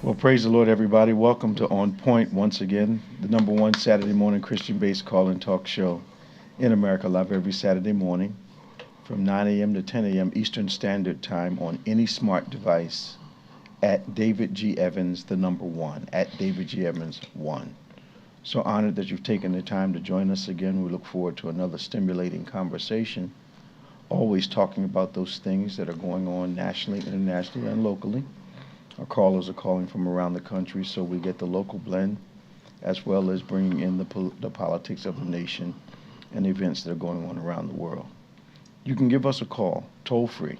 Well, praise the Lord, everybody. Welcome to On Point once again, the number one Saturday morning Christian-based call-in talk show in America, live every Saturday morning from 9 a.m. to 10 a.m. Eastern Standard Time on any smart device at David G. Evans, the number one, at David G. Evans 1. So honored that you've taken the time to join us again. We look forward to another stimulating conversation, always talking about those things that are going on nationally, internationally, and locally. Our callers are calling from around the country, so we get the local blend as well as bringing in the politics of the nation and events that are going on around the world. You can give us a call, toll free,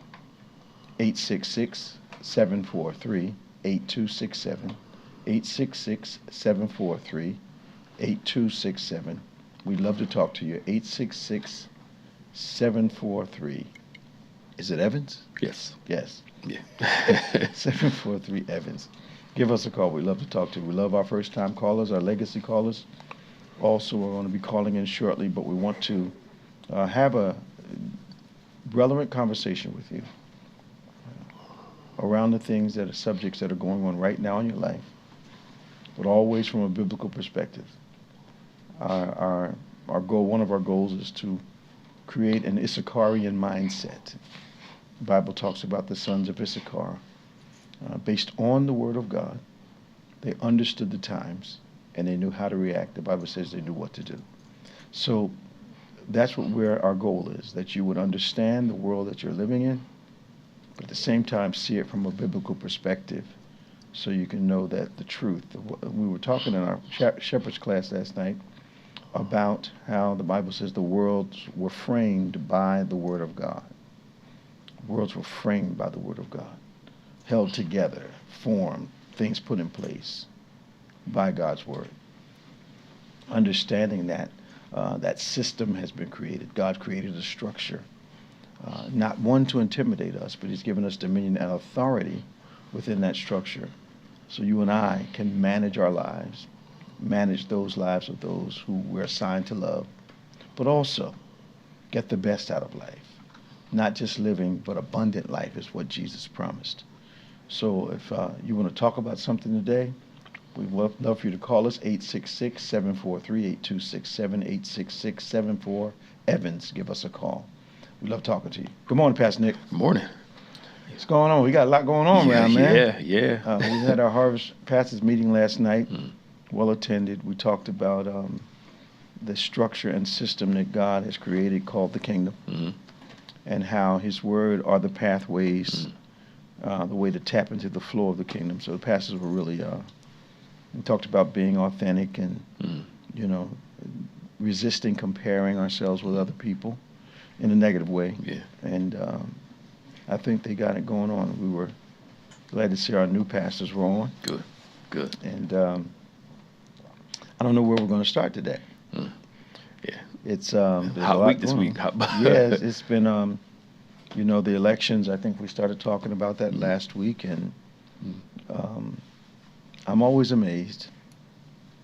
866-743-8267, 866-743-8267. We'd love to talk to you, 866-743. Is it Evans? Yes. Yes. Yeah. 743 Evans. Give us a call. We'd love to talk to you. We love our first-time callers, our legacy callers. Also, we're going to be calling in shortly, but we want to have a relevant conversation with you around the things that are subjects that are going on right now in your life, but always from a biblical perspective. Our goal, one of our goals, is to create an Issacharian mindset. The Bible talks about the sons of Issachar. Based on the Word of God, they understood the times and they knew how to react. The Bible says they knew what to do. So that's where our goal is, that you would understand the world that you're living in, but at the same time see it from a biblical perspective so you can know that the truth. We were talking in our shepherd's class last night about how the Bible says the worlds were framed by the Word of God. Worlds were framed by the Word of God, held together, formed, things put in place by God's Word. Understanding that that system has been created. God created a structure, not one to intimidate us, but He's given us dominion and authority within that structure. So you and I can manage our lives, manage those lives of those who we're assigned to love, but also get the best out of life. Not just living, but abundant life is what Jesus promised. So if you want to talk about something today, we'd love for you to call us, 866-743-8267, 866-74-EVANS. Give us a call. We love talking to you. Good morning, Pastor Nick. Good morning. What's going on? We got a lot going on around, man. Yeah. We had our Harvest Pastors meeting last night, well attended. We talked about the structure and system that God has created called the kingdom. Mm-hmm. And how His Word are the pathways, the way to tap into the flow of the kingdom. So the pastors were really, we talked about being authentic and, resisting comparing ourselves with other people in a negative way. Yeah. And I think they got it going on. We were glad to see our new pastors were on. Good. And I don't know where we're going to start today. Yeah. It's hot week this week. Yes, it's been the elections. I think we started talking about that last week, and I'm always amazed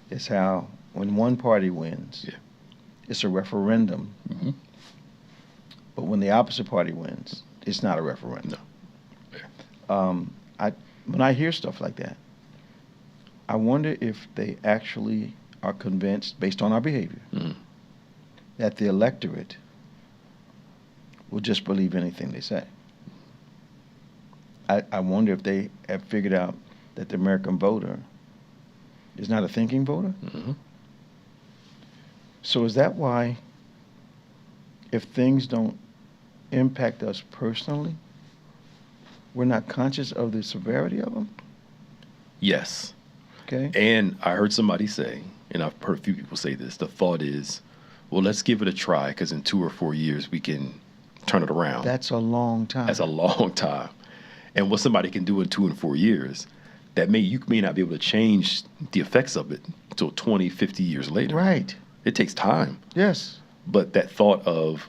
is how when one party wins, it's a referendum. Mm-hmm. But when the opposite party wins, it's not a referendum. No. When I hear stuff like that, I wonder if they actually are convinced, based on our behavior, that the electorate will just believe anything they say. I wonder if they have figured out that the American voter is not a thinking voter. Mm-hmm. So is that why, if things don't impact us personally, we're not conscious of the severity of them? Yes. Okay. And I heard somebody say, and I've heard a few people say this, the thought is, well, let's give it a try, because in 2 or 4 years we can turn it around. That's a long time. That's a long time. And what somebody can do in 2 and 4 years, you may not be able to change the effects of it until 20, 50 years later. Right. It takes time. Yes. But that thought of,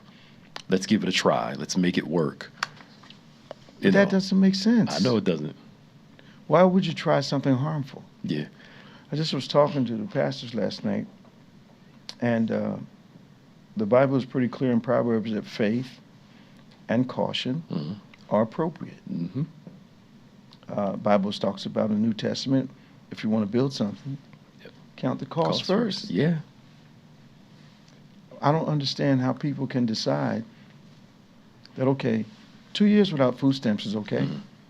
let's give it a try, let's make it work. That doesn't make sense. I know it doesn't. Why would you try something harmful? Yeah. I just was talking to the pastors last night, and the Bible is pretty clear in Proverbs that faith and caution are appropriate. Mm-hmm. Bible talks about in the New Testament, if you want to build something, count the cost first. Yeah. I don't understand how people can decide that, okay, 2 years without food stamps is okay.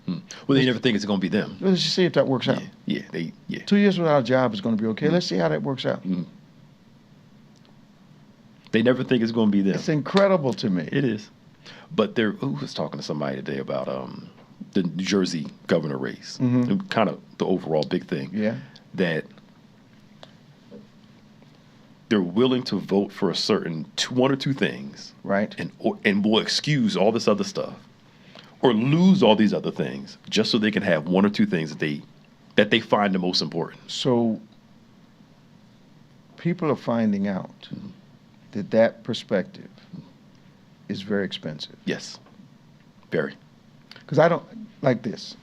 Mm-hmm. Well, they never think it's going to be them. Let's just see if that works out. Yeah. 2 years without a job is going to be okay. Let's see how that works out. They never think it's going to be them. It's incredible to me. It is. But I was talking to somebody today about the New Jersey governor race, kind of the overall big thing. Yeah. That they're willing to vote for a certain one or two things, right, and will excuse all this other stuff, or lose all these other things just so they can have one or two things that they find the most important. So people are finding out that perspective is very expensive. Yes, very. Because I don't like this.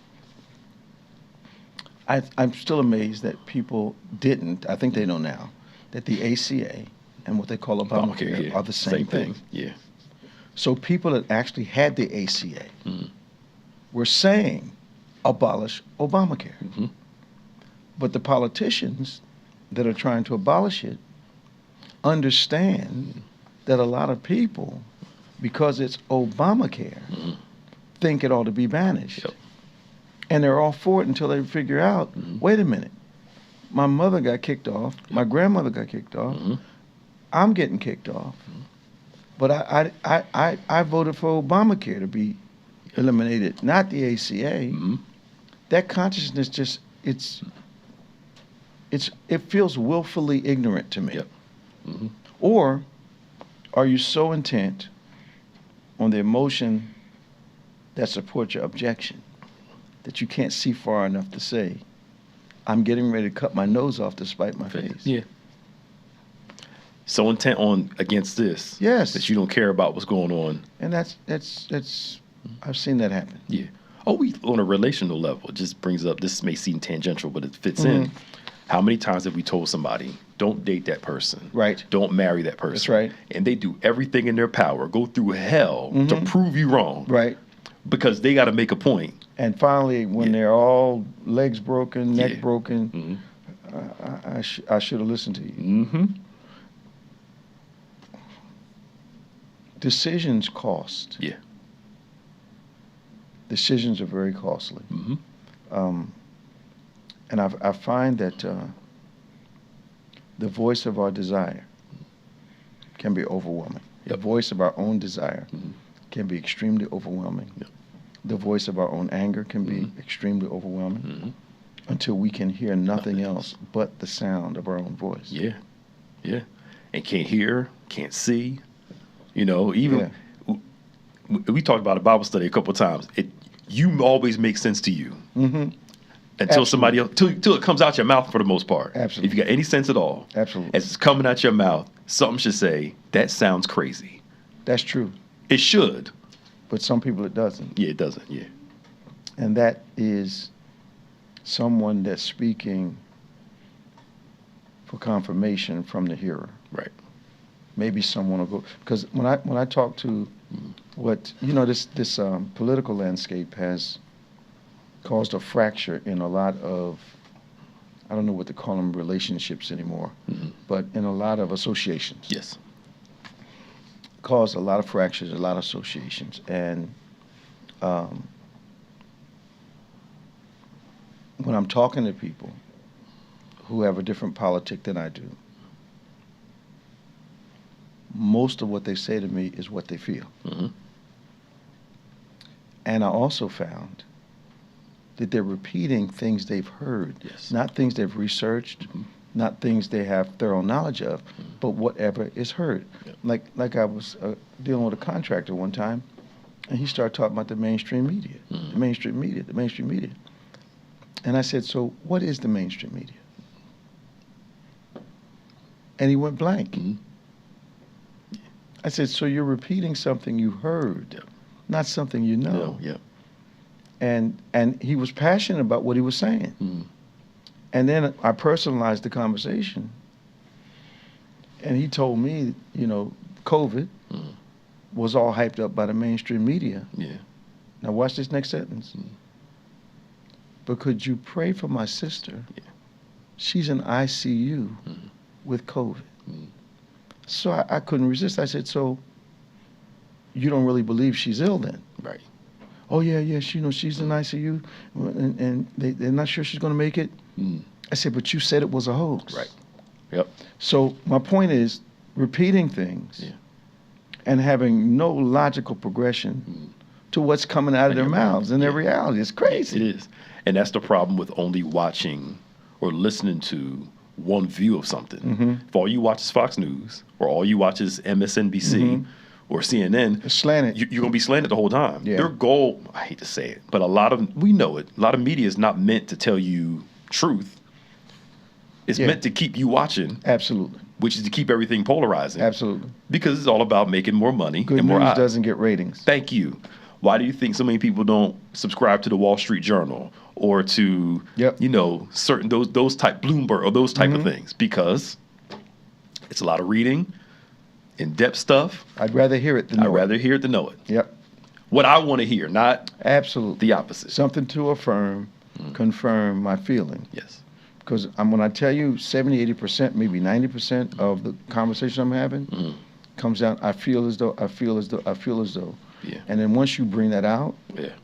I'm still amazed that people didn't. I think they know now that the ACA and what they call Obamacare are the same thing. Yeah. So people that actually had the ACA were saying abolish Obamacare. But the politicians that are trying to abolish it understand that a lot of people, because it's Obamacare, think it ought to be banished. Yep. And they're all for it until they figure out, wait a minute, my mother got kicked off, my grandmother got kicked off, I'm getting kicked off. But I voted for Obamacare to be eliminated, not the ACA. That consciousness just, it feels willfully ignorant to me. Yep. Or are you so intent on the emotion that supports your objection that you can't see far enough to say, I'm getting ready to cut my nose off to spite my face? Yeah. So intent on against this, yes, that you don't care about what's going on. And that's I've seen that happen. Yeah. Oh, on a relational level, it just brings up, this may seem tangential, but it fits in. How many times have we told somebody, don't date that person? Right. Don't marry that person. That's right. And they do everything in their power, go through hell to prove you wrong. Right. Because they got to make a point. And finally, when they're all legs broken, neck broken, I should have listened to you. Decisions cost. Yeah. Decisions are very costly. And I find that the voice of our desire can be overwhelming. The voice of our own desire can be extremely overwhelming. The voice of our own anger can be extremely overwhelming until we can hear nothing else but the sound of our own voice. Yeah. Yeah. And can't hear, can't see. You know, even we talked about a Bible study a couple of times. You always make sense to you. Until somebody else, till it comes out your mouth for the most part. Absolutely. If you got any sense at all. Absolutely. As it's coming out your mouth, something should say, that sounds crazy. That's true. It should. But some people it doesn't. Yeah, it doesn't, yeah. And that is someone that's speaking for confirmation from the hearer. Right. Maybe someone will go, because when I talk to this political landscape has caused a fracture in a lot of, I don't know what to call them, relationships anymore, but in a lot of associations. Yes. Caused a lot of fractures, a lot of associations. And when I'm talking to people who have a different politic than I do, most of what they say to me is what they feel. And I also found that they're repeating things they've heard, not things they've researched, not things they have thorough knowledge of, but whatever is heard. Like I was dealing with a contractor one time, and he started talking about the mainstream media, the mainstream media. And I said, so what is the mainstream media? And he went blank. I said, so you're repeating something you heard, not something you know. And he was passionate about what he was saying. And then I personalized the conversation. And he told me, COVID was all hyped up by the mainstream media. Now watch this next sentence. but could you pray for my sister? Yeah. She's in ICU with COVID. So I couldn't resist. I said, so you don't really believe she's ill then? Right. Oh, yeah, she's in ICU, and they're not sure she's going to make it. I said, but you said it was a hoax. Right. Yep. So my point is repeating things and having no logical progression to what's coming out of their mouths and their reality. It's crazy. It is. And that's the problem with only watching or listening to one view of something. If all you watch is Fox News or all you watch is MSNBC or CNN, It's slanted. you're going to be slanted the whole time. Yeah. Their goal, I hate to say it, but we know it, a lot of media is not meant to tell you truth. It's meant to keep you watching. Absolutely. Which is to keep everything polarizing. Absolutely. Because it's all about making more money Good and more news eyes. doesn't get ratings. Thank you. Why do you think so many people don't subscribe to the Wall Street Journal or to, certain those type Bloomberg or those type of things? Because it's a lot of reading, in-depth stuff. I'd rather hear it than know I'd rather hear it than know it. Yep. What I want to hear, not Absolutely. the opposite. Something to affirm, confirm my feeling. Yes. Because when I tell you 70, 80%, maybe 90% of the conversation I'm having comes down, I feel as though. Yeah. And then once you bring that out,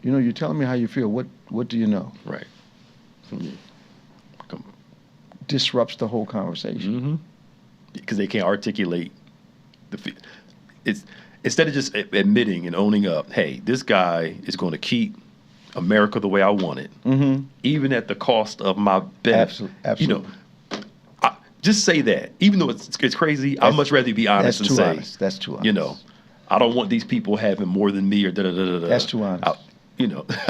you're telling me how you feel. What do you know? Right. Yeah. Disrupts the whole conversation. Because they can't articulate it's instead of just admitting and owning up, hey, this guy is going to keep America the way I want it, even at the cost of my benefit. Absolutely. Just say that. Even though it's crazy, I'd much rather be honest and say, honest. That's too honest. I don't want these people having more than me or da-da-da-da-da. That's too honest.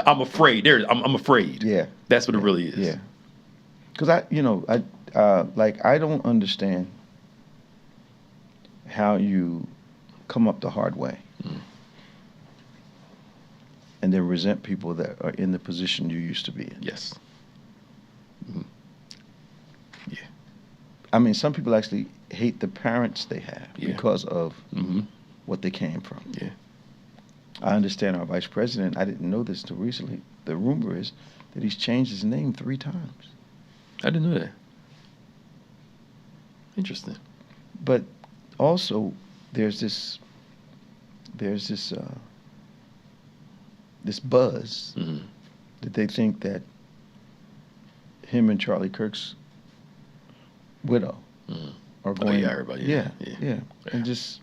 I'm afraid. I'm afraid. Yeah. That's what it really is. Yeah. Because I don't understand how you come up the hard way and then resent people that are in the position you used to be in. Yes. Yeah. I mean, some people actually hate the parents they have because of what they came from. Yeah. I understand our vice president, I didn't know this until recently, the rumor is that he's changed his name 3 times. I didn't know that. Interesting. But also, there's this buzz that they think that him and Charlie Kirk's widow are going. Everybody. Yeah. And just,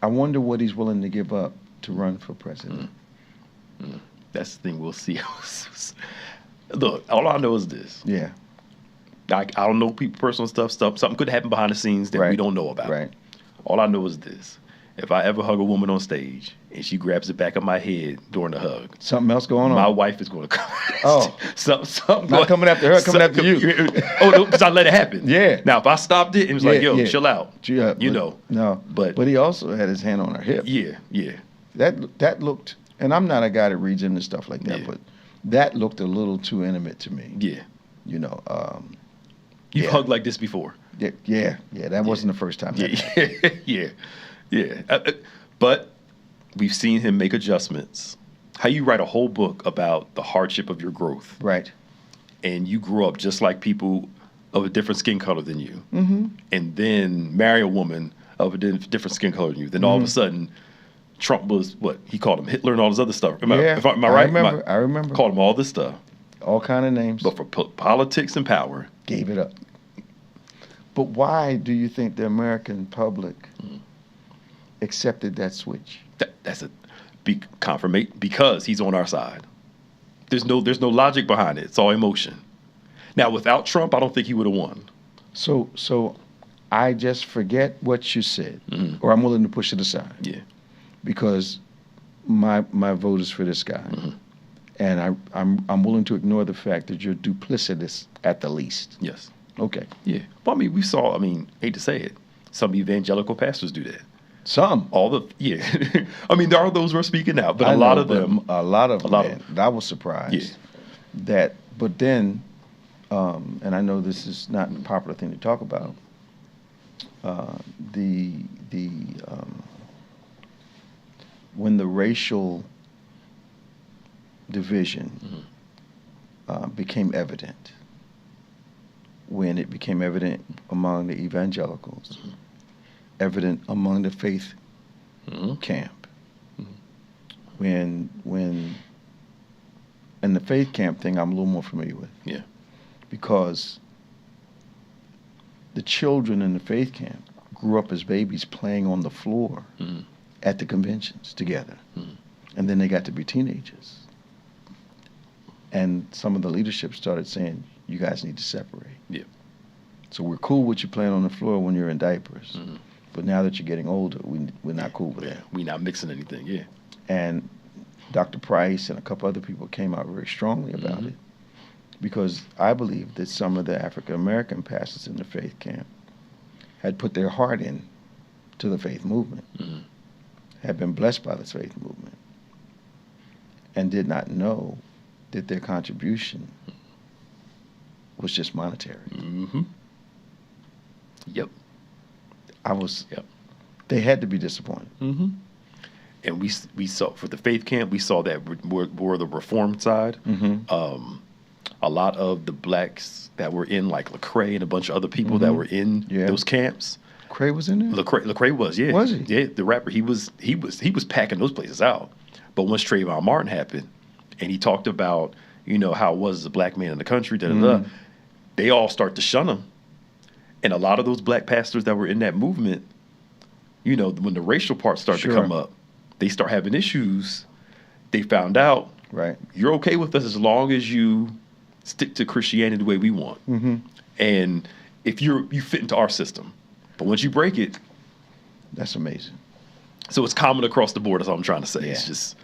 I wonder what he's willing to give up to run for president. That's the thing. We'll see. Look, all I know is this. Yeah. I don't know people personal stuff. Something could happen behind the scenes that we don't know about. Right. All I know is this. If I ever hug a woman on stage and she grabs the back of my head during the hug, something else going on. My wife is going to come. Oh. something not coming after her, coming after you. Oh, no, because I let it happen. Yeah. Now, if I stopped it and was like, yo, chill out. Yeah, No. But he also had his hand on her hip. Yeah. That looked, and I'm not a guy that reads into stuff like that, but that looked a little too intimate to me. Yeah. You've hugged like this before. Yeah. That wasn't the first time. Yeah. But we've seen him make adjustments. How you write a whole book about the hardship of your growth. Right. And you grew up just like people of a different skin color than you. And then marry a woman of a different skin color than you. Then all of a sudden, Trump was what? He called him Hitler and all this other stuff. Am I right? I remember. Called him all this stuff. All kind of names. But for politics and power. Gave it up. But why do you think the American public accepted that switch? That's a big confirmation because he's on our side. There's no logic behind it. It's all emotion. Now, without Trump, I don't think he would have won. So I just forget what you said, or I'm willing to push it aside. Yeah. Because my vote is for this guy, and I'm willing to ignore the fact that you're duplicitous at the least. Yes. Okay. Yeah. Well, we saw. Hate to say it, some evangelical pastors do that. Some. There are those who are speaking out, but a lot of them. I was surprised that. But then, and I know this is not a popular thing to talk about. When the division became evident when it became evident among the evangelicals, evident among the faith camp. When and the faith camp thing I'm a little more familiar with. Yeah. Because the children in the faith camp grew up as babies playing on the floor at the conventions together. And then they got to be teenagers. And some of the leadership started saying, you guys need to separate. Yeah. So we're cool with you playing on the floor when you're in diapers. But now that you're getting older, we're not cool with that. We're not mixing anything, yeah. And Dr. Price and a couple other people came out very strongly about it, because I believe that some of the African American pastors in the faith camp had put their heart in to the faith movement, had been blessed by the faith movement, and did not know that their contribution was just monetary. Yep. They had to be disappointed. And we saw, for the faith camp, we saw that more the reform side. A lot of the blacks that were in, like Lecrae and a bunch of other people that were in those camps. Lecrae was in there? Lecrae was, yeah. Was he? Yeah, the rapper. He was packing those places out. But once Trayvon Martin happened, and he talked about, how it was as a black man in the country, they all start to shun him. And a lot of those black pastors that were in that movement, when the racial part started to come up, they start having issues. They found out, you're okay with us as long as you stick to Christianity the way we want. And if you fit into our system. But once you break it. That's amazing. So it's common across the board, that's all I'm trying to say. It's just.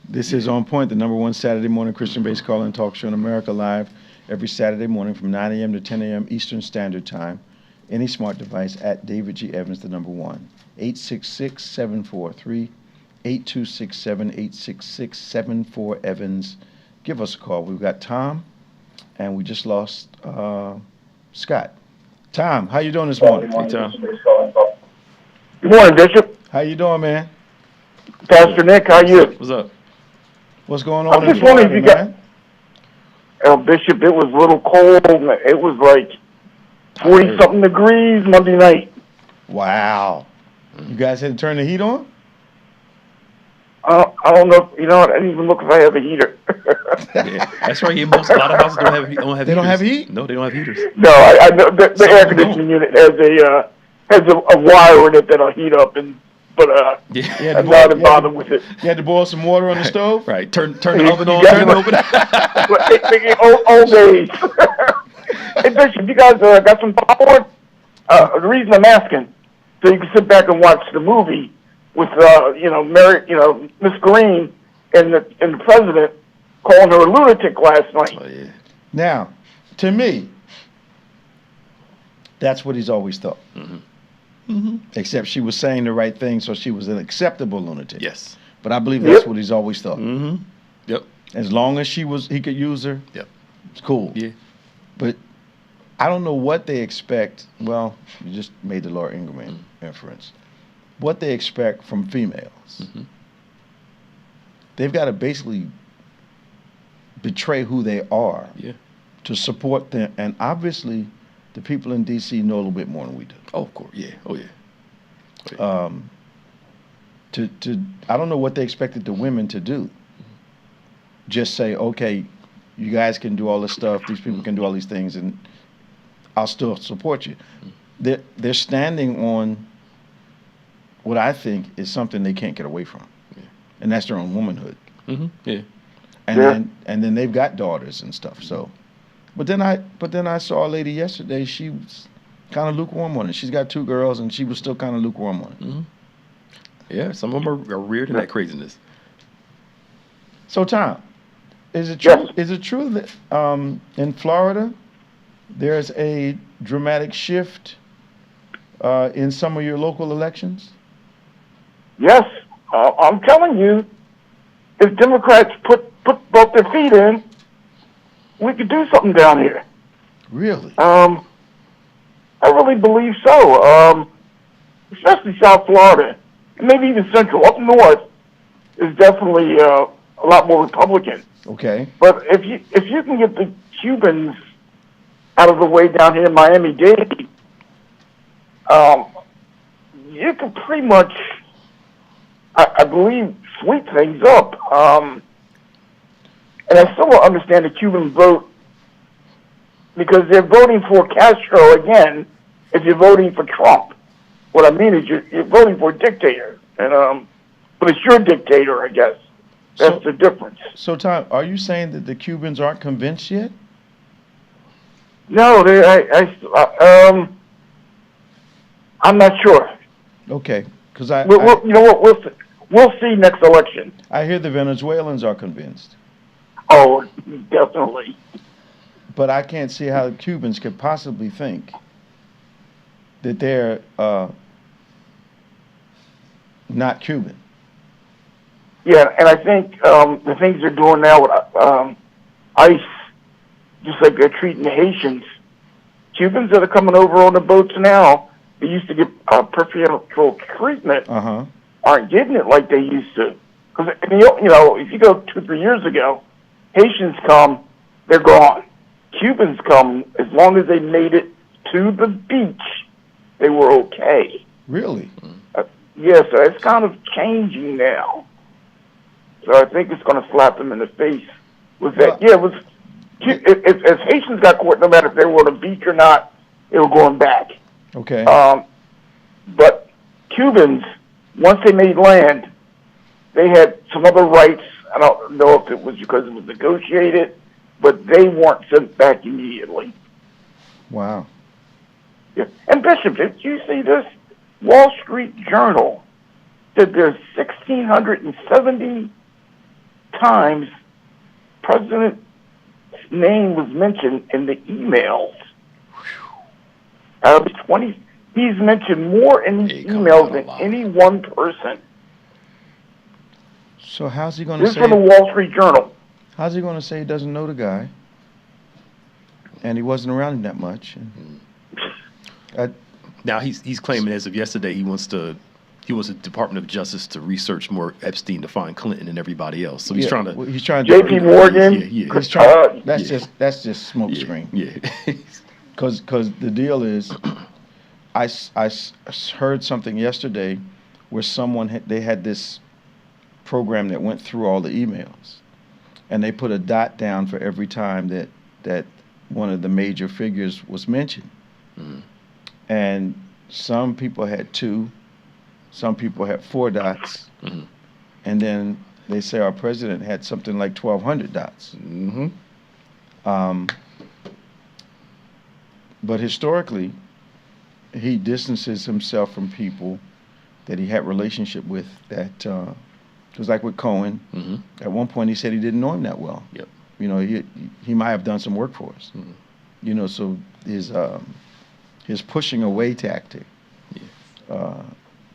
This is On Point, the #1 Saturday morning Christian-based call-in talk show in America, live every Saturday morning from 9 a.m. to 10 a.m. Eastern Standard Time. Any smart device at David G. Evans, the #1. 866-743-8267, 866-744-EVANS. Give us a call. We've got Tom, and we just lost Scott. Tom, how you doing this morning? Hey, Tom. Good morning, Bishop. How you doing, man? Pastor Nick, how you? What's up? What's going on I'm in just wondering if Florida, you man? Bishop, it was a little cold. It was like 40-something degrees Monday night. Wow. You guys had to turn the heat on? I don't know. You know what? I didn't even look if I have a heater. Yeah, that's right. A lot of houses don't have heaters. They don't have heat? No, they don't have heaters. No, I know the air conditioning unit has a wire in it that'll heat up, but I'm not bothered with it. You had to boil some water on the stove? Right. Turn the oven on. Turn the oven on. Old days. Hey, Bishop, you guys got some popcorn? The reason I'm asking, so you can sit back and watch the movie with Miss Green and the president calling her a lunatic last night. Oh, yeah. Now, to me, that's what he's always thought. Except she was saying the right thing, so she was an acceptable lunatic. Yes. But I believe that's what he's always thought. Yep. As long as he could use her, it's cool. Yeah. But I don't know what they expect. Well, you just made the Laura Ingraham inference. What they expect from females. They've got to basically betray who they are to support them. And obviously, the people in D.C. know a little bit more than we do. Oh, of course. Yeah. Oh, yeah. I don't know what they expected the women to do. Just say, okay, you guys can do all this stuff. These people can do all these things, and I'll still support you. They're standing on what I think is something they can't get away from, and that's their own womanhood. Yeah. And then they've got daughters and stuff. So, but then I saw a lady yesterday. She was kind of lukewarm on it. She's got 2 girls, and she was still kind of lukewarm on it. Yeah, some of them are reared in that craziness. So, Tom, is it true? Is it true that in Florida there's a dramatic shift in some of your local elections? Yes, I'm telling you, if Democrats put both their feet in, we could do something down here. Really? I really believe so. Especially South Florida, and maybe even Central. Up north is definitely a lot more Republican. Okay. But if you can get the Cubans out of the way down here in Miami-Dade, you can pretty much, I believe, sweep things up. And I still don't understand the Cuban vote, because they're voting for Castro again if you're voting for Trump. What I mean is you're voting for a dictator, and but it's your dictator, I guess. That's the difference. So, Tom, are you saying that the Cubans aren't convinced yet? No, I'm not sure. Okay, because You know what? We'll see next election. I hear the Venezuelans are convinced, Oh, definitely. but I can't see how the Cubans could possibly think that they're not Cuban. Yeah, and I think the things they're doing now with ICE, just like they're treating the Haitians, Cubans that are coming over on the boats now, they used to get preferential treatment, aren't getting it like they used to. Because, you know, if you go 2-3 years ago, Haitians come, they're gone. Cubans come, as long as they made it to the beach, they were okay. Really? Yeah, so it's kind of changing now. So I think it's going to slap them in the face with that. Yeah, if Haitians got caught, no matter if they were on the beach or not, they were going back. Okay. But Cubans, once they made land, they had some other rights. I don't know if it was because it was negotiated, but they weren't sent back immediately. Wow. Yeah. And Bishop, did you see this? Wall Street Journal said there's 1,670 times President's name was mentioned in the emails. Out of 20, he's mentioned more in these emails than any one person. So how's he going to say? This is from the Wall Street Journal. How's he going to say he doesn't know the guy, and he wasn't around him that much? Now he's claiming as of yesterday he wants the Department of Justice to research more Epstein to find Clinton and everybody else. So he's trying to. He's trying to. J.P. Morgan. Yeah. He's trying. That's just smoke screen. Yeah. Because the deal is, I heard something yesterday where someone they had this program that went through all the emails, and they put a dot down for every time that one of the major figures was mentioned. Mm-hmm. And some people had 2, some people had 4 dots, and then they say our president had something like 1,200 dots. But historically, he distances himself from people that he had relationship with. That it was like with Cohen. At one point, he said he didn't know him that well. Yep. You know, he might have done some work for us. You know, so his pushing away tactic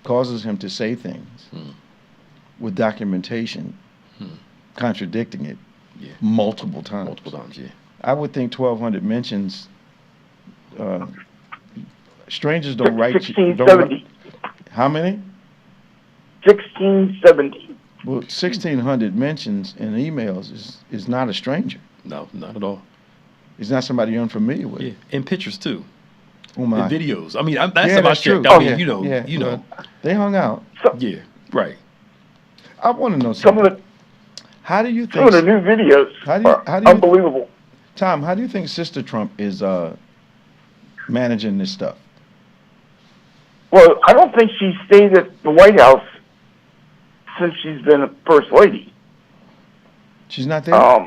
causes him to say things with documentation contradicting it multiple times. I would think 1,200 mentions. Strangers don't write. 1670. How many? 1670. Well, 1,600 mentions in emails is not a stranger. No, not at all. It's not somebody you're unfamiliar with. Yeah, and pictures too. Oh my. And videos. I mean, that's about true. I mean, you know. They hung out. Yeah, right. I want to know something. How do you think? Some of the new videos are unbelievable. Tom, how do you think Sister Trump is managing this stuff? Well, I don't think she stayed at the White House since she's been a First Lady. She's not there? I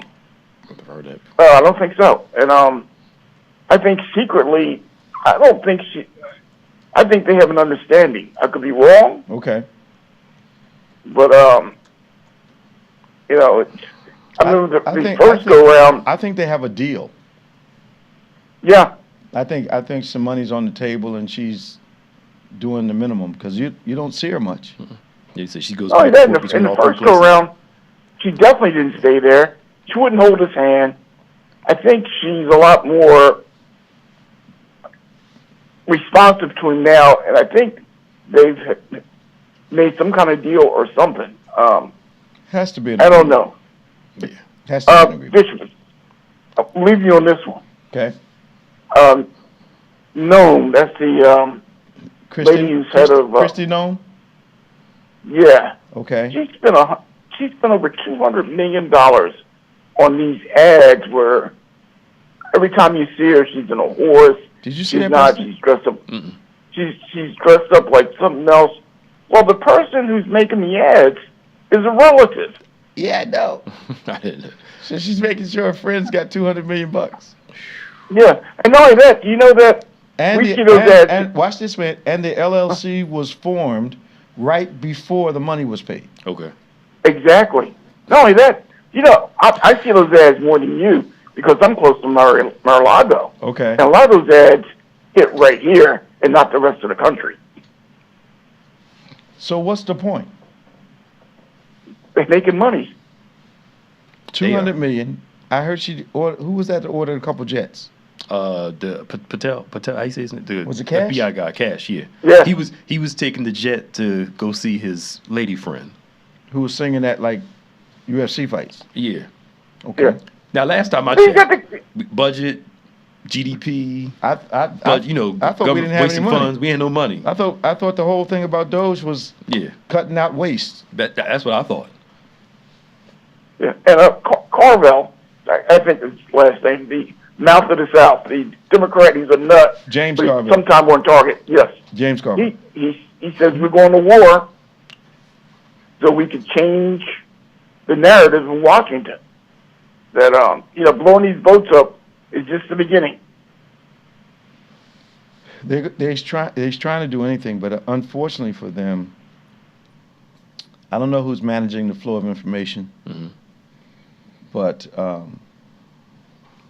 don't think so. And I think secretly, I think they have an understanding. I could be wrong. Okay. But, you know, I remember the first go-around. I think they have a deal. Yeah. I think some money's on the table and she's doing the minimum because you don't see her much. Yeah, so she goes. Oh, in the first go-around, she definitely didn't stay there. She wouldn't hold his hand. I think she's a lot more responsive to him now, and I think they've made some kind of deal or something. Has to be. I don't know. Yeah. Has to be an agreement. Bishop, I'll leave you on this one. Okay. Noam, that's the lady who's head of... Christy Noam? Yeah. Okay. She spent over $200 million on these ads where every time you see her, she's in a horse. Did you see she's that? Not. She's dressed up. Mm-mm. She's dressed up like something else. Well, the person who's making the ads is a relative. Yeah, I know. I didn't know. So she's making sure her friends got $200 million. Yeah, and not only that, you know that we see those ads. And watch this, man. And the LLC was formed right before the money was paid. Okay. Exactly. Not only that, you know, I see those ads more than you because I'm close to Mar-a-Lago. Okay. And a lot of those ads hit right here and not the rest of the country. So what's the point? They're making money. $200 million. I heard who was that that ordered a couple jets? The Patel, how you say his name? The Was it Cash? FBI guy, Cash, yeah. Yeah. He was taking the jet to go see his lady friend. Who was singing at like UFC fights? Yeah. Okay. Yeah. Now, last time I So you got checked, budget, GDP, I but thought we government didn't have any wasting money. funds. We had no money. I thought the whole thing about Doge was Yeah, cutting out waste. that's what I thought. Yeah, and Carvel, I think his last name, the mouth of the South, the Democrat, he's a nut. James but Carville. sometime on target, yes. James Carville. He says we're going to war so we can change the narrative in Washington. That, blowing these boats up is just the beginning. They're trying to do anything, but unfortunately for them, I don't know who's managing the flow of information, Mm-hmm. but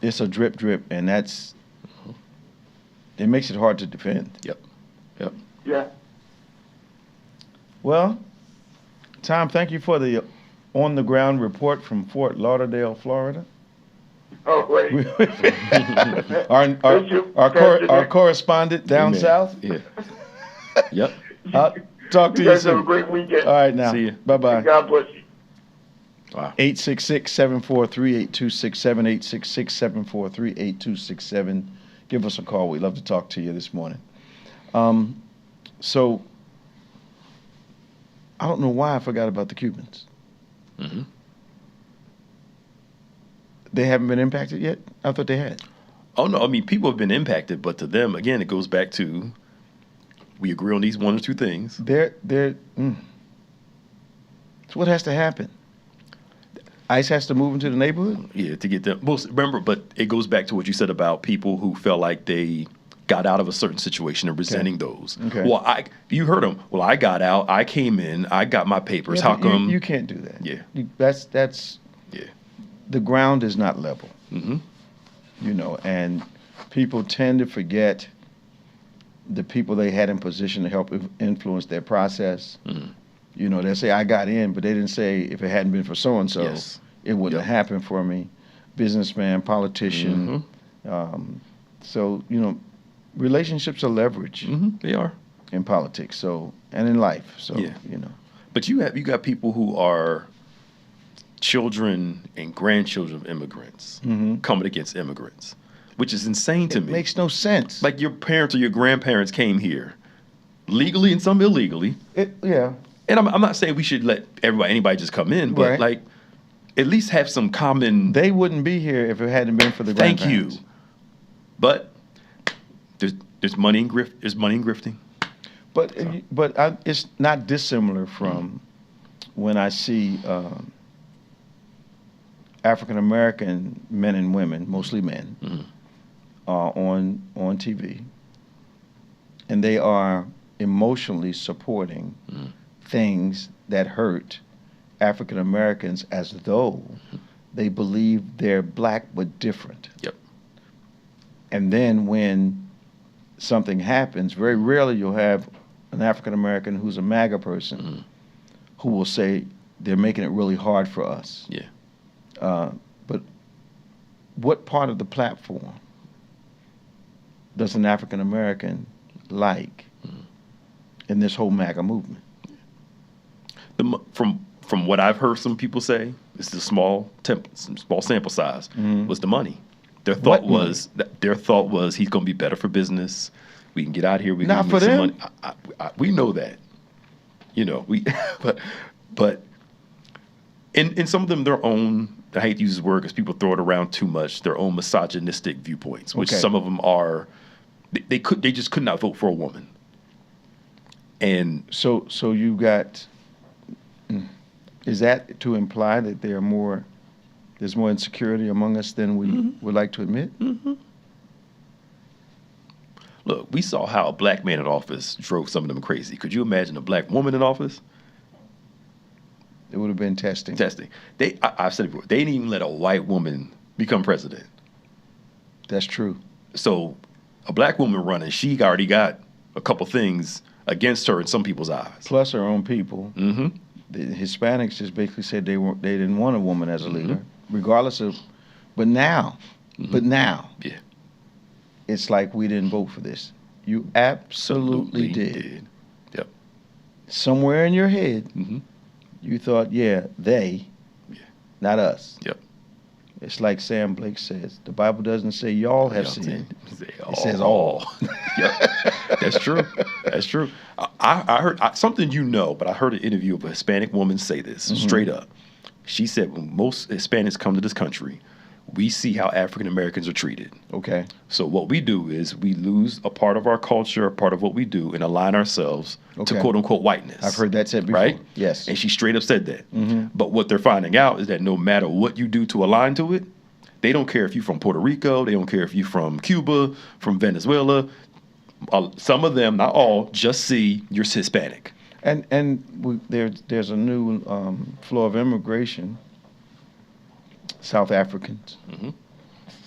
it's a drip, and it makes it hard to defend. Yep. Yeah. Well, Tom, thank you for the on-the-ground report from Fort Lauderdale, Florida. Oh, great. our correspondent down Amen. south. Yeah. Yep. I'll talk to You you guys have a soon. great weekend. All right, now. See ya. Bye-bye. God bless you. Wow. 866-743-8267, 866-743-8267. Give us a call. We'd love to talk to you this morning. So, I don't know why I forgot about the Cubans. Mm-hmm. They haven't been impacted yet? I thought they had. Oh no, I mean people have been impacted, but to them again, it goes back to we agree on these one or two things. So what has to happen? ICE has to move into the neighborhood? Yeah, to get them. Well, remember, but it goes back to what you said about people who felt like they got out of a certain situation and resenting those. Okay. Well, you heard them. Well, I got out. I came in. I got my papers. Yeah, How but come? you can't do that. Yeah. That's Yeah. the ground is not level. Mm-hmm. And people tend to forget the people they had in position to help influence their process. Mm-hmm. They say, I got in, but they didn't say if it hadn't been for so-and-so, Yes. it wouldn't have happened for me. Businessman, politician. Mm-hmm. So, relationships are leverage Mm-hmm. They are. in politics, and in life. So, Yeah. But you got people who are children and grandchildren of immigrants coming against immigrants, which is insane to It me. makes no sense. Like your parents or your grandparents came here legally and some illegally. Yeah. And I'm not saying we should let anybody just come in, but Right. like at least have some common. They wouldn't be here if it hadn't been for the Thank you. grandparents. But there's money in grifting. But it's not dissimilar from when I see African American men and women, mostly men, on TV, and they are emotionally supporting things that hurt African Americans as though they believe they're black but different. Yep. And then when something happens, very rarely you'll have an African American who's a MAGA person who will say they're making it really hard for us. Yeah. But what part of the platform does an African American like in this whole MAGA movement? From from what I've heard some people say, it's the small sample size, was the money. Their thought was he's going to be better for business. We can get out here. We Not can for make some them. money. We know that. But in some of them, their own, I hate to use this word because people throw it around too much, their own misogynistic viewpoints, which some of them are, they just could not vote for a woman. And so you got, is that to imply that there's more insecurity among us than we would like to admit? Mm-hmm. Look, we saw how a black man in office drove some of them crazy. Could you imagine a black woman in office? It would have been testing. I've said it before, they didn't even let a white woman become president. That's true. So a black woman running, she already got a couple things against her in some people's eyes. Plus her own people. Mm-hmm. The Hispanics just basically said they didn't want a woman as a leader, regardless of. But now, yeah, it's like we didn't vote for this. You absolutely did. Yep. Somewhere in your head, Mm-hmm. you thought, they, not us. Yep. It's like Sam Blake says, the Bible doesn't say y'all have sinned. It says all. Yep. That's true. That's true. I heard something but I heard an interview of a Hispanic woman say this straight up. She said, when most Hispanics come to this country, we see how African Americans are treated. Okay. So what we do is we lose a part of our culture, a part of what we do, and align ourselves to quote unquote whiteness. I've heard that said before. Right? Yes. And she straight up said that. Mm-hmm. But what they're finding out is that no matter what you do to align to it, they don't care if you're from Puerto Rico, they don't care if you're from Cuba, from Venezuela. Some of them, not all, just see you're Hispanic. There's a new flow of immigration. South Africans,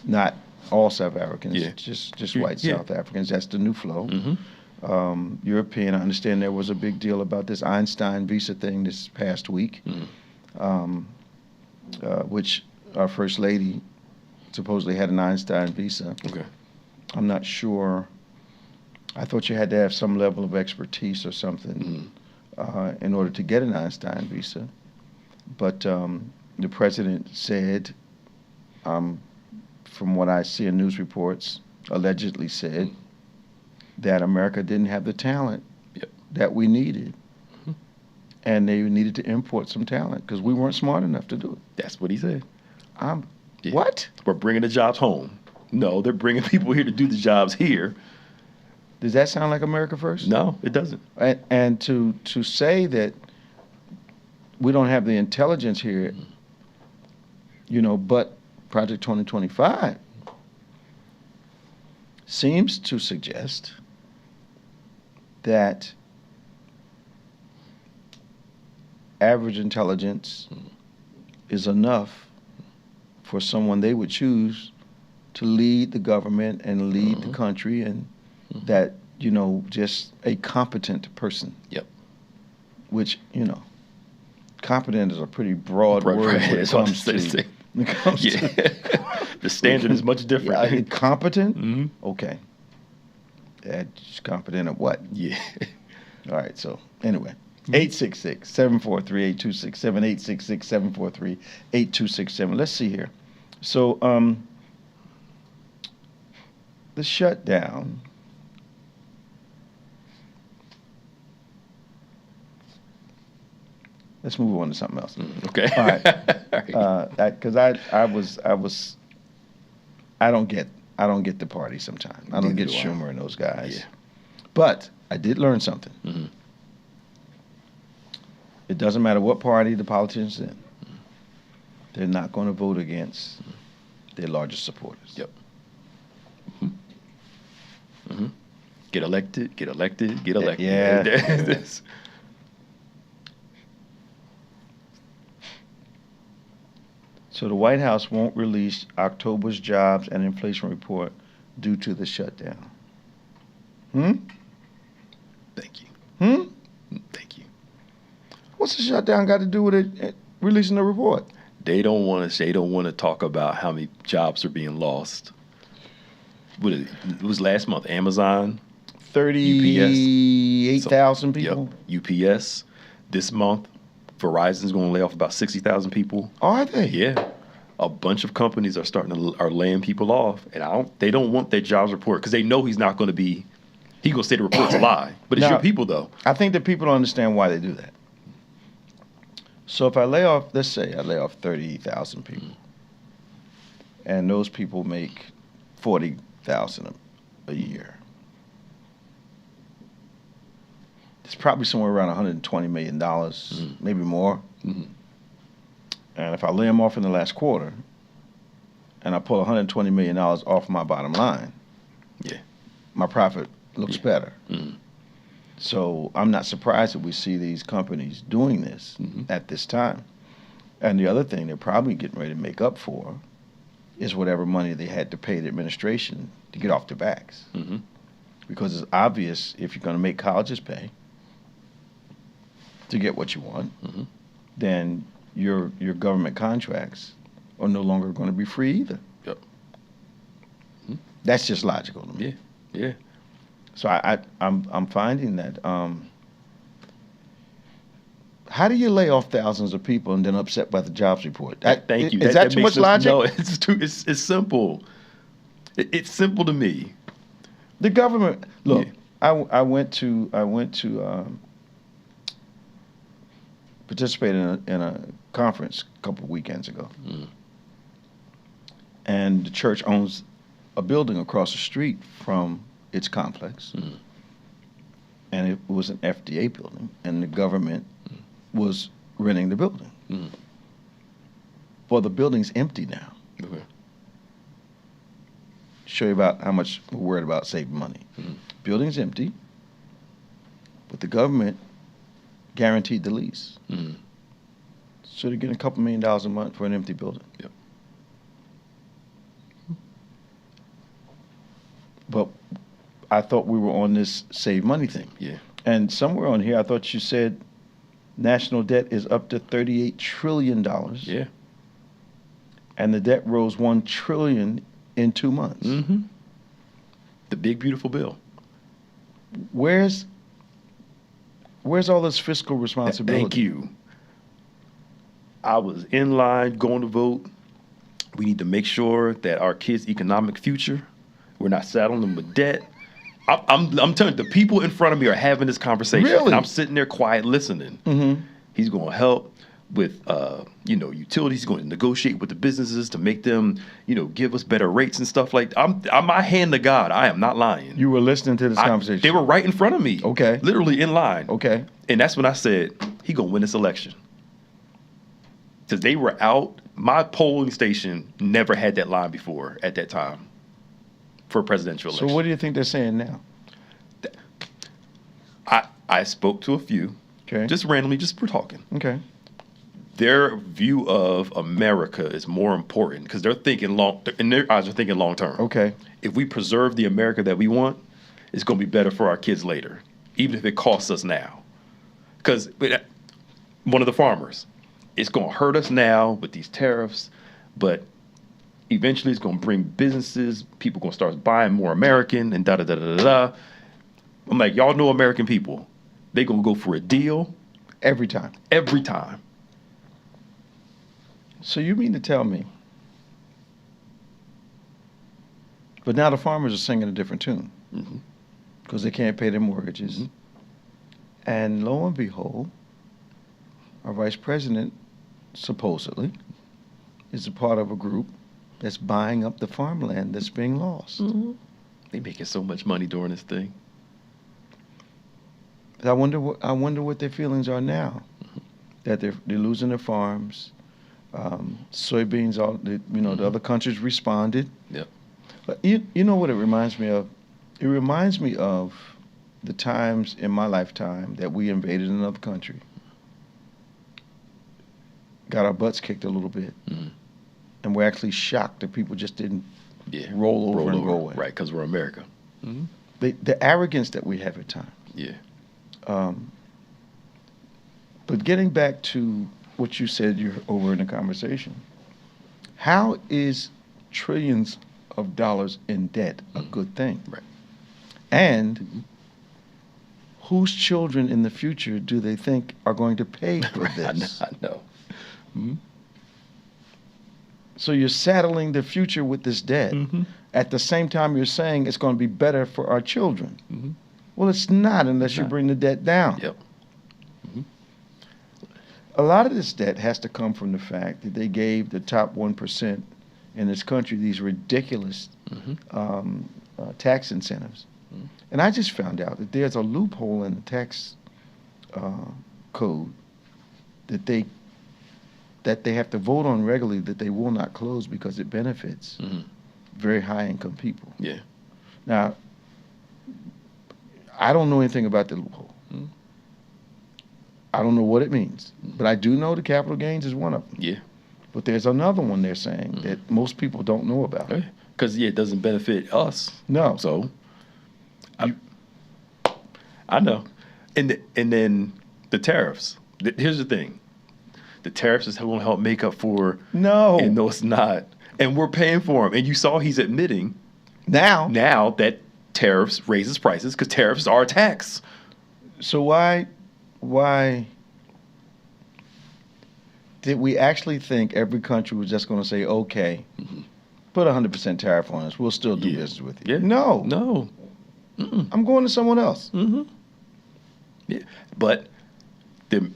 not all South Africans, just white South Africans. That's the new flow. Mm-hmm. European, I understand there was a big deal about this Einstein visa thing this past week, which our First Lady supposedly had an Einstein visa. Okay. I'm not sure. I thought you had to have some level of expertise or something in order to get an Einstein visa. But the president said, from what I see in news reports, allegedly said that America didn't have the talent that we needed. And they needed to import some talent because we weren't smart enough to do it. That's what he said. What? We're bringing the jobs home. No, they're bringing people here to do the jobs here. Does that sound like America first? No, it doesn't. And to say that we don't have the intelligence here, but Project 2025 seems to suggest that average intelligence is enough for someone they would choose to lead the government and lead the country, and that, just a competent person. Yep. Which, competent is a pretty broad word when it comes to... The standard is much different. Yeah, competent? Mm-hmm. Okay. That's competent at what? Yeah. All right, so anyway. 866-743-8267, 866-743-8267. Let's see here. So the shutdown. Let's move on to something else. Okay. All right. Because I don't get the party sometimes. I don't get Schumer and those guys. Yeah. But I did learn something. Mm-hmm. It doesn't matter what party the politician's in. They're not going to vote against their largest supporters. Yep. Mm-hmm. Mm-hmm. Get elected. Yeah. So the White House won't release October's jobs and inflation report due to the shutdown. Thank you. Thank you. What's the shutdown got to do with it releasing the report? They don't want to talk about how many jobs are being lost. It was last month. Amazon, 38,000 people. Yep. UPS this month, Verizon's going to lay off about 60,000 people. Are they? Yeah. A bunch of companies are laying people off, and they don't want their jobs report because they know he's going to say the report's a lie. But it's Now, your people, though. I think that people don't understand why they do that. So if I lay off, let's say I lay off 30,000 people, and those people make 40,000 a year. It's probably somewhere around $120 million, maybe more. Mm-hmm. And if I lay them off in the last quarter, and I pull $120 million off my bottom line, Yeah. my profit looks better. Mm-hmm. So I'm not surprised that we see these companies doing this at this time. And the other thing they're probably getting ready to make up for is whatever money they had to pay the administration to get off their backs. Mm-hmm. Because it's obvious if you're going to make colleges pay to get what you want, then your government contracts are no longer going to be free either. Yep. That's just logical to me. Yeah. Yeah. So I'm finding that. How do you lay off thousands of people and then upset by the jobs report? Thank you. Is that too much logic? No, it's simple. It's simple to me. The government. Look, Yeah. I went to participate in a conference a couple of weekends ago, and the church owns a building across the street from its complex, and it was an FDA building, and the government was renting the building. Well, the building's empty now. Okay. Show you about how much we're worried about saving money. Building's empty, but the government guaranteed the lease. So they're getting a couple $1 million a month for an empty building. Yep. But I thought we were on this save money thing. Yeah. And somewhere on here, I thought you said national debt is up to $38 trillion. Yeah. And the debt rose $1 trillion in 2 months. Mm-hmm. The big, beautiful bill. Where's all this fiscal responsibility? Thank you. I was in line going to vote. We need to make sure that our kids' economic future, we're not saddling them with debt. I'm telling you, the people in front of me are having this conversation. Really? And I'm sitting there quiet listening. Mm-hmm. He's going to help with, utilities. He's going to negotiate with the businesses to make them, give us better rates and stuff like that. I'm my hand to God. I am not lying. You were listening to this conversation. They were right in front of me. Okay. Literally in line. Okay. And that's when I said, he going to win this election. Because they were out. My polling station never had that line before at that time for a presidential election. So what do you think they're saying now? I spoke to a few. Okay. Just randomly, just for talking. Okay. Their view of America is more important because they're thinking in their eyes, they're thinking long term. Okay. If we preserve the America that we want, it's going to be better for our kids later, even if it costs us now. Because one of the farmers, it's going to hurt us now with these tariffs, but eventually it's going to bring businesses, people going to start buying more American and da-da-da-da-da. I'm like, y'all know American people. They going to go for a deal. Every time. Every time. So you mean to tell me? But now the farmers are singing a different tune because they can't pay their mortgages. And lo and behold, our vice president supposedly is a part of a group that's buying up the farmland that's being lost. They making so much money during this thing. I wonder what their feelings are now that they're losing their farms. Soybeans, the other countries responded. Yep. But you know what it reminds me of? It reminds me of the times in my lifetime that we invaded another country, got our butts kicked a little bit, and we're actually shocked that people just didn't roll over and go away. Right, because we're America. The arrogance that we have at times. Yeah. But getting back to what you said you're over in the conversation, how is trillions of dollars in debt a good thing? Right. And whose children in the future do they think are going to pay for this? I know. Mm-hmm. So you're saddling the future with this debt. Mm-hmm. At the same time, you're saying it's going to be better for our children. Mm-hmm. Well, it's not unless you bring the debt down. Yep. Mm-hmm. A lot of this debt has to come from the fact that they gave the top 1% in this country these ridiculous tax incentives. Mm-hmm. And I just found out that there's a loophole in the tax code that they have to vote on regularly that they will not close because it benefits very high-income people. Yeah. Now, I don't know anything about the loophole. Mm-hmm. I don't know what it means, but I do know the capital gains is one of them. Yeah. But there's another one they're saying that most people don't know about. Because, it doesn't benefit us. No. So, I know. And then the tariffs. Here's the thing. The tariffs is going to help make up for... No. And no, it's not. And we're paying for them. And you saw he's admitting now that tariffs raises prices because tariffs are a tax. So why did we actually think every country was just going to say, okay, put 100% tariff on us, we'll still do business with you? Yeah. No. I'm going to someone else. Mm-hmm. Yeah, but the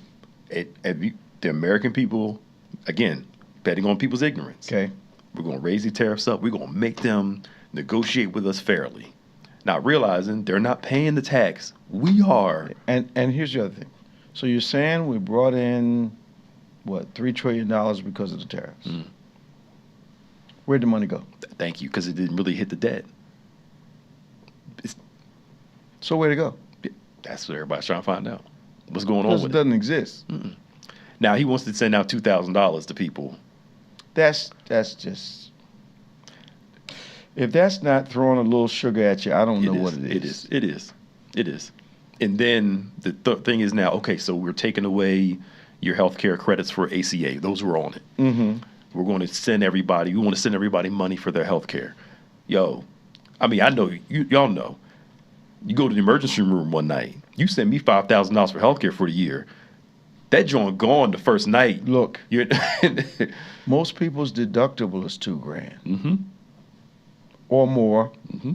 American people, again, betting on people's ignorance. Okay. We're going to raise the tariffs up. We're going to make them negotiate with us fairly. Not realizing they're not paying the tax. We are. And here's the other thing. So you're saying we brought in, what, $3 trillion because of the tariffs? Mm. Where'd the money go? Thank you, because it didn't really hit the debt. So where'd it go? That's what everybody's trying to find out. What's going on with it? Because it doesn't exist. Mm-mm. Now, he wants to send out $2,000 to people. That's just... If that's not throwing a little sugar at you, I don't know what it is. It is. And then the thing is now, okay, so we're taking away your health care credits for ACA. Those were on it. Mm-hmm. We're going to send everybody, we want to send everybody money for their health care. Yo, I mean, I know, y'all know. You go to the emergency room one night, you send me $5,000 for health care for the year. That joint gone the first night. Look, most people's deductible is $2,000. Mm-hmm. Or more. Mm-hmm.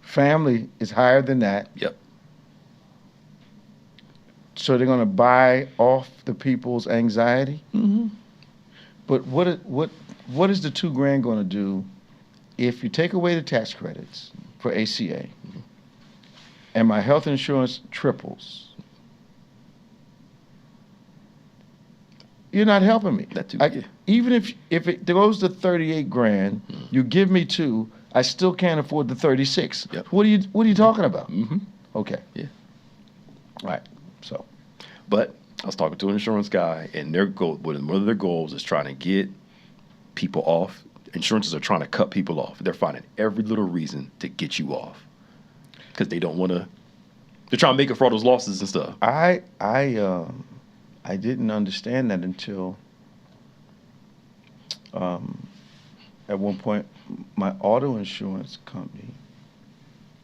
Family is higher than that. Yep. So they're going to buy off the people's anxiety. Mm-hmm. But what is the $2,000 going to do if you take away the tax credits for ACA, and my health insurance triples? You're not helping me. Even if it goes to $38,000, you give me $2,000. I still can't afford the $36,000. Yep. What are you talking about? Mm-hmm. Okay. Yeah. All right. So, but I was talking to an insurance guy, and one of their goals is trying to get people off. Insurances are trying to cut people off. They're finding every little reason to get you off because they don't want to. They're trying to make up for all those losses and stuff. I didn't understand that until at one point my auto insurance company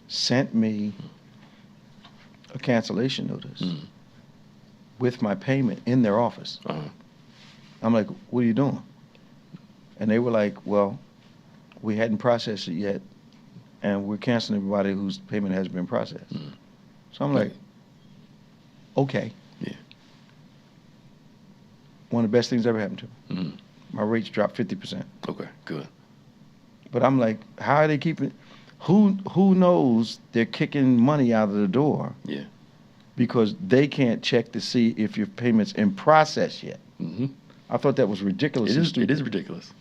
sent me a cancellation notice with my payment in their office. Uh-huh. I'm like, what are you doing? And they were like, well, we hadn't processed it yet, and we're canceling everybody whose payment has been processed. So I'm like, okay. Yeah. One of the best things ever happened to me. Mm-hmm. My rates dropped 50%. Okay, good. But I'm like, how are they keeping? Who knows they're kicking money out of the door? Yeah. Because they can't check to see if your payment's in process yet. Mm-hmm. I thought that was ridiculous. It is ridiculous.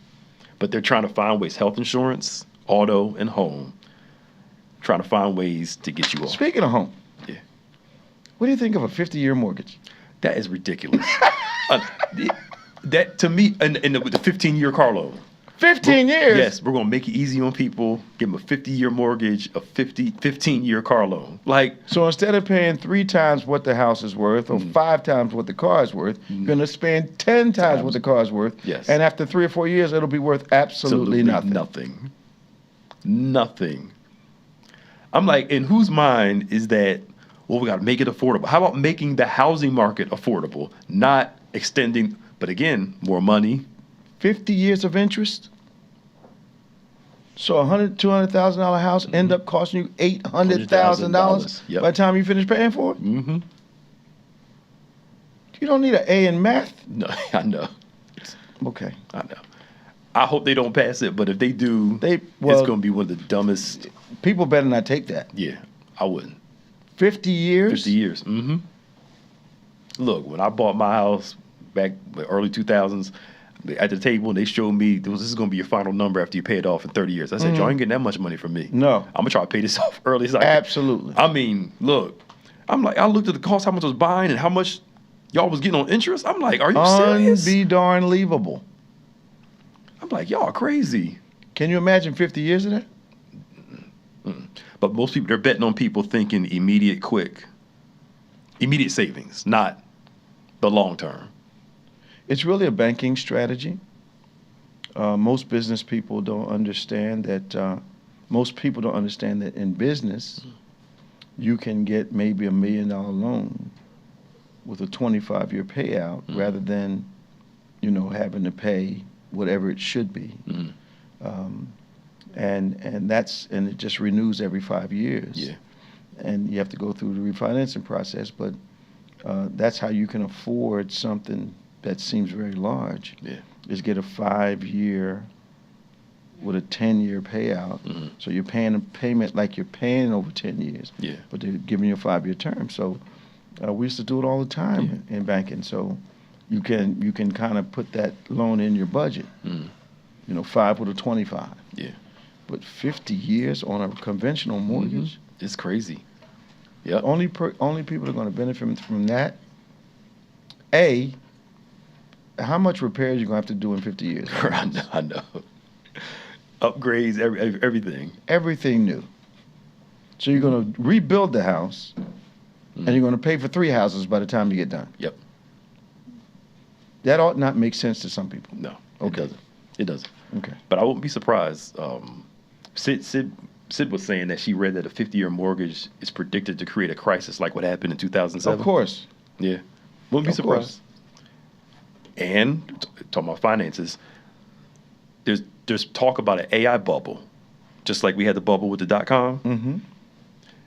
But they're trying to find ways, health insurance, auto, and home, trying to find ways to get you off. Speaking of home. Yeah. What do you think of a 50-year mortgage? That is ridiculous. That, to me, and with the 15-year car loan. 15 years? Yes, we're going to make it easy on people, give them a 50-year mortgage, a 15-year car loan. So instead of paying 3 times what the house is worth or 5 times what the car is worth, you're going to spend 10 times what the car is worth. Yes. And after 3 or 4 years, it'll be worth absolutely nothing. Nothing. I'm like, in whose mind is that, well, we got to make it affordable. How about making the housing market affordable, not extending, but again, more money. 50 years of interest. So $200,000 house end up costing you $800,000 Yep. by the time you finish paying for it? Mm-hmm. You don't need an A in math. No, I know. Okay. I know. I hope they don't pass it, but if they do, it's going to be one of the dumbest. People better not take that. Yeah, I wouldn't. 50 years? 50 years. Mm-hmm. Look, when I bought my house back in the early 2000s, at the table, they showed me this is going to be your final number after you pay it off in 30 years. I said, y'all ain't getting that much money from me. No. I'm going to try to pay this off early as I can. Absolutely. I mean, look, I looked at the cost, how much I was buying and how much y'all was getting on interest. I'm like, are you serious? Unbelievable. I'm like, y'all are crazy. Can you imagine 50 years of that? But most people, they're betting on people thinking immediate savings, not the long term. It's really a banking strategy. Most business people don't understand that. Most people don't understand that in business, you can get maybe $1 million loan with a 25-year payout rather than, having to pay whatever it should be. And it just renews every 5 years. Yeah. And you have to go through the refinancing process, but that's how you can afford something that seems very large. Yeah. Is get a 5-year with a 10-year payout. So you're paying a payment like you're paying over 10 years. Yeah. But they're giving you a 5-year term. So we used to do it all the time in banking. So you can kind of put that loan in your budget. 5 with a 25. Yeah. But 50 years on a conventional mortgage. It's crazy. Yeah. Only people that are going to benefit from that. A, how much repairs you going to have to do in 50 years? I know. Upgrades, everything. Everything new. So you're going to rebuild the house, and you're going to pay for 3 houses by the time you get done. Yep. That ought not make sense to some people. No, Okay. It doesn't. Okay. But I wouldn't be surprised. Sid was saying that she read that a 50-year mortgage is predicted to create a crisis like what happened in 2007. Of course. Yeah. Wouldn't be Of surprised. course. And talking about finances, there's talk about an AI bubble, just like we had the bubble with the .com. Mm-hmm.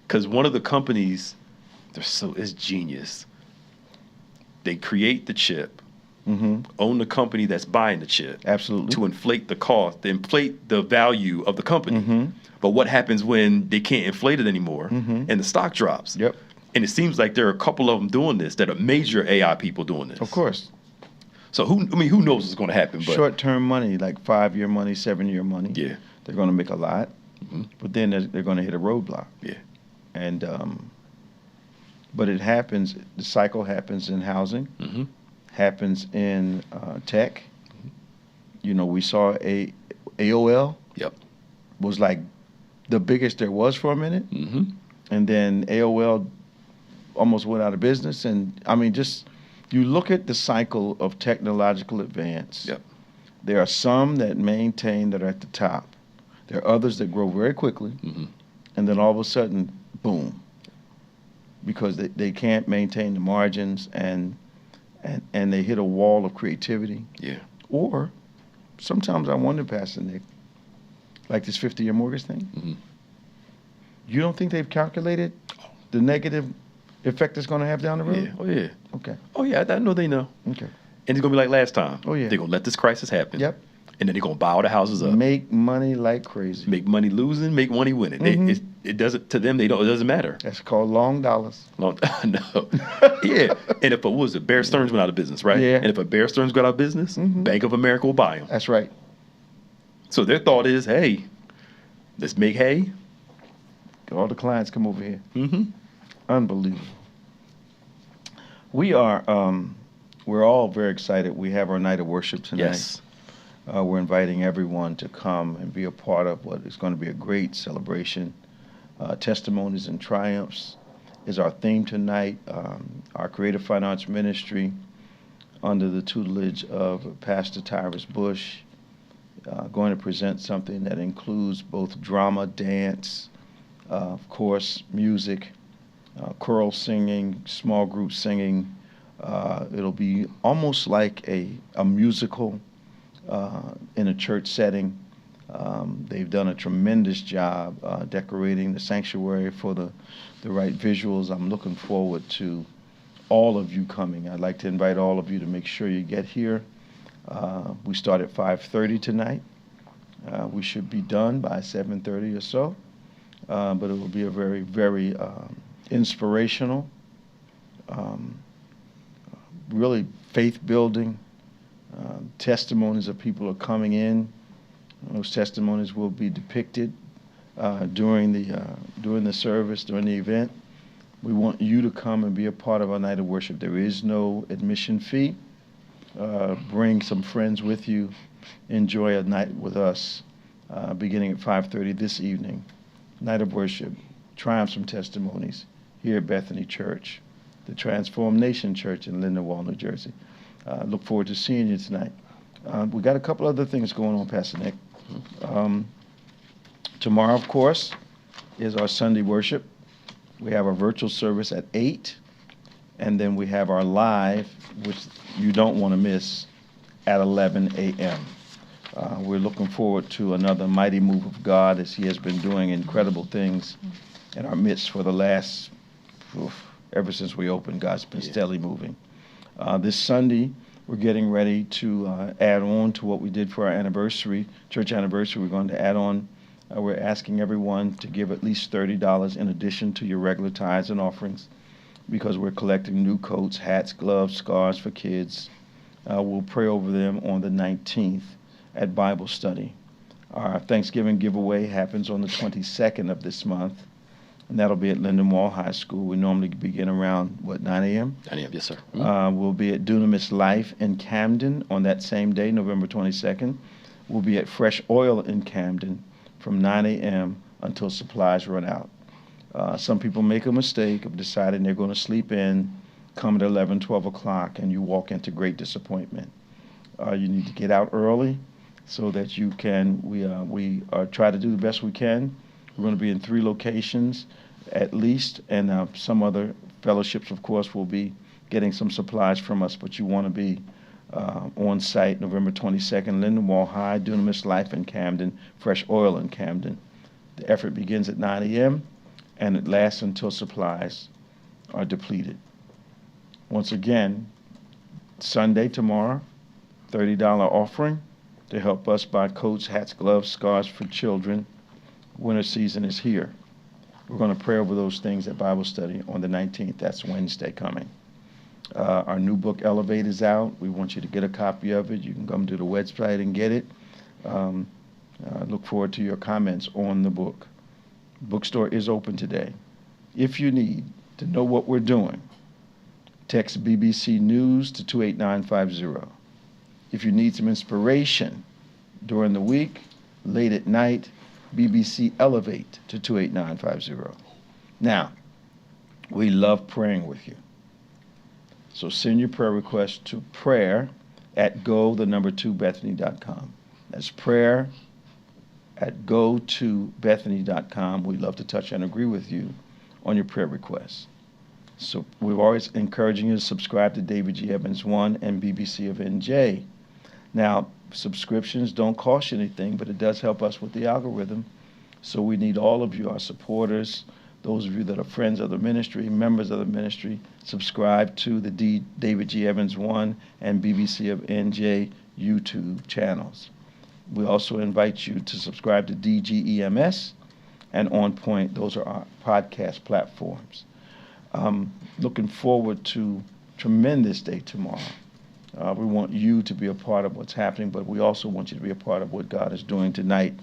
Because one of the companies, is genius. They create the chip, own the company that's buying the chip. Absolutely. To inflate the cost, to inflate the value of the company. But what happens when they can't inflate it anymore and the stock drops? Yep. And it seems like there are a couple of them doing this that are major AI people doing this. Of course. So who knows what's going to happen? But Short-term money, like 5-year money, 7-year money. Yeah. They're going to make a lot, but then they're going to hit a roadblock. Yeah. And but it happens. The cycle happens in housing, happens in tech. We saw AOL. Yep. Was like the biggest there was for a minute, and then AOL almost went out of business. And I mean, just you look at the cycle of technological advance. Yep. There are some that maintain that are at the top. There are others that grow very quickly, and then all of a sudden, boom, because they can't maintain the margins and they hit a wall of creativity. Yeah. Or sometimes I wonder, Pastor Nick, like this 50-year mortgage thing, you don't think they've calculated the negative effect it's going to have down the road? Yeah. Oh, yeah. Okay. Oh, yeah. I know they know. Okay. And it's going to be like last time. Oh, yeah. They're going to let this crisis happen. Yep. And then they're going to buy all the houses up. Make money like crazy. Make money losing, make money winning. It doesn't, to them, it doesn't matter. That's called long dollars. No. Yeah. And if what was it? Bear Stearns went out of business, right? Yeah. And if a Bear Stearns got out of business, Bank of America will buy them. That's right. So their thought is, hey, let's make hay. All the clients come over here. Unbelievable. We're all very excited. We have our night of worship tonight. Yes. We're inviting everyone to come and be a part of what is going to be a great celebration. Testimonies and Triumphs is our theme tonight. Our Creative Fine Arts Ministry, under the tutelage of Pastor Tyrus Bush, going to present something that includes both drama, dance, of course, music, choral singing, small group singing. It'll be almost like a musical in a church setting. They've done a tremendous job decorating the sanctuary for the right visuals. I'm looking forward to all of you coming. I'd like to invite all of you to make sure you get here. We start at 5:30 tonight. We should be done by 7:30 or so, but it will be a very, very inspirational, really faith-building testimonies of people are coming in. Those testimonies will be depicted during the service, during the event. We want you to come and be a part of our night of worship. There is no admission fee. Bring some friends with you. Enjoy a night with us beginning at 5:30 this evening. Night of worship. Triumph some testimonies here at Bethany Church, the Transformed Nation Church in Lindenwold, New Jersey. Look forward to seeing you tonight. We got a couple other things going on, Pastor Nick. Tomorrow, of course, is our Sunday worship. We have our virtual service at 8, and then we have our live, which you don't want to miss, at 11 a.m. We're looking forward to another mighty move of God as He has been doing incredible things in our midst for the last, ever since we opened. God's been steadily moving. This Sunday, we're getting ready to add on to what we did for our anniversary, church anniversary. We're going to add on. We're asking everyone to give at least $30 in addition to your regular tithes and offerings, because we're collecting new coats, hats, gloves, scarves for kids. We'll pray over them on the 19th at Bible study. Our Thanksgiving giveaway happens on the 22nd of this month, and that'll be at Lindenwold High School. We normally begin around, 9 a.m.? 9 a.m., yes, sir. We'll be at Dunamis Life in Camden on that same day, November 22nd. We'll be at Fresh Oil in Camden from 9 a.m. until supplies run out. Some people make a mistake of deciding they're going to sleep in, come at 11, 12 o'clock, and you walk into great disappointment. You need to get out early so that you can, we try to do the best we can. We're going to be in 3 locations at least, and some other fellowships, of course, will be getting some supplies from us, but you want to be on site November 22nd, Lindenwold High, Dunamis Life in Camden, Fresh Oil in Camden. The effort begins at 9 a.m., and it lasts until supplies are depleted. Once again, Sunday tomorrow, $30 offering to help us buy coats, hats, gloves, scarves for children. Winter season is here. We're going to pray over those things at Bible study on the 19th. That's Wednesday coming. Our new book, Elevate, is out. We want you to get a copy of it. You can come to the website and get it. Look forward to your comments on the book. Bookstore is open today. If you need to know what we're doing, text BBC News to 28950. If you need some inspiration during the week, late at night, BBC Elevate to 28950. Now, we love praying with you. So send your prayer request to prayer@go2bethany.com. That's prayer@go2bethany.com. We'd love to touch and agree with you on your prayer requests. So we're always encouraging you to subscribe to David G. Evans 1 and BBC of NJ. Now, subscriptions don't cost you anything, but it does help us with the algorithm. So we need all of you, our supporters, those of you that are friends of the ministry, members of the ministry, subscribe to the David G. Evans 1 and BBC of NJ YouTube channels. We also invite you to subscribe to DGEMS and OnPointe. Those are our podcast platforms. Looking forward to tremendous day tomorrow. We want you to be a part of what's happening, but we also want you to be a part of what God is doing tonight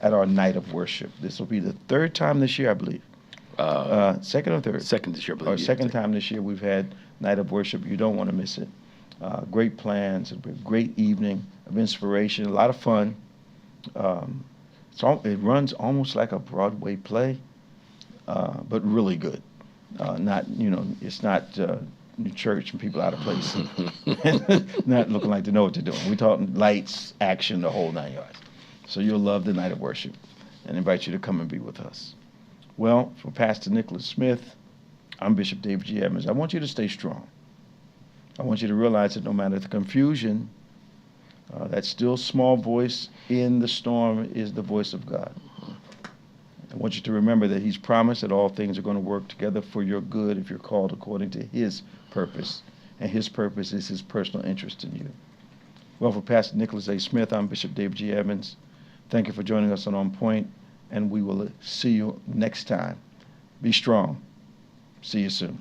at our night of worship. This will be the 3rd time this year, I believe. Second or third? Second this year, I believe. Or second time this year we've had night of worship. You don't want to miss it. Great plans. It'll be a great evening of inspiration, a lot of fun. It runs almost like a Broadway play, but really good. It's not new church and people out of place. Not looking like they know what they're doing. We're talking lights, action, the whole 9 yards. So you'll love the night of worship and invite you to come and be with us. Well, for Pastor Nicholas Smith, I'm Bishop David G. Evans. I want you to stay strong. I want you to realize that no matter the confusion, that still small voice in the storm is the voice of God. I want you to remember that he's promised that all things are going to work together for your good if you're called according to his purpose. And his purpose is his personal interest in you. Well, for Pastor Nicholas A. Smith, I'm Bishop David G. Evans. Thank you for joining us on Point, and we will see you next time. Be strong. See you soon.